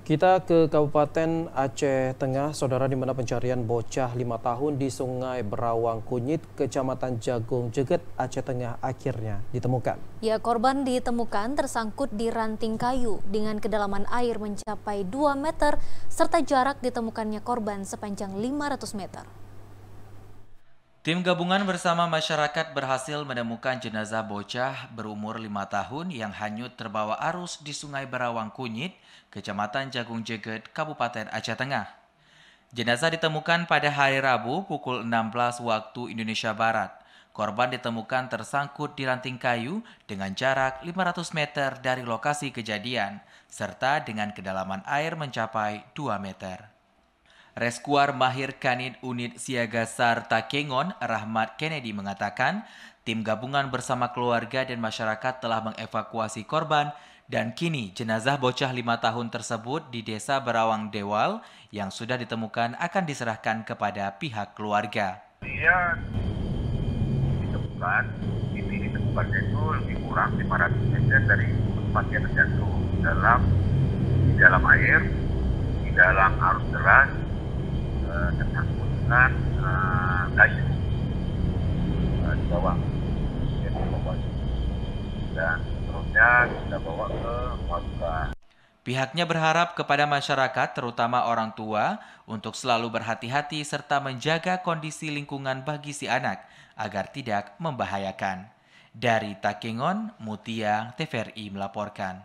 Kita ke Kabupaten Aceh Tengah, saudara, di mana pencarian bocah 5 tahun di Sungai Berawang Kunyit, Kecamatan Jagung Jeget, Aceh Tengah akhirnya ditemukan. Ya, korban ditemukan tersangkut di ranting kayu dengan kedalaman air mencapai 2 meter serta jarak ditemukannya korban sepanjang 500 meter. Tim gabungan bersama masyarakat berhasil menemukan jenazah bocah berumur 5 tahun yang hanyut terbawa arus di Sungai Berawang Kunyit, Kecamatan Jagung Jeget, Kabupaten Aceh Tengah. Jenazah ditemukan pada hari Rabu pukul 16 waktu Indonesia Barat. Korban ditemukan tersangkut di ranting kayu dengan jarak 500 meter dari lokasi kejadian, serta dengan kedalaman air mencapai 2 meter. Reskuar Mahir Kanit Unit Siaga SAR Takengon, Rahmat Kennedy mengatakan, tim gabungan bersama keluarga dan masyarakat telah mengevakuasi korban dan kini jenazah bocah 5 tahun tersebut di Desa Berawang Dewal yang sudah ditemukan akan diserahkan kepada pihak keluarga. Dia ditemukan, ini ditemukannya itu lebih kurang 500 meter dari tempat dia terjatuh di dalam air, di dalam arus deras, tersangkut dengan kayu di bawah, dan seterusnya kita bawa ke warga. Pihaknya berharap kepada masyarakat, terutama orang tua, untuk selalu berhati-hati serta menjaga kondisi lingkungan bagi si anak agar tidak membahayakan. Dari Takengon, Mutia, TVRI melaporkan.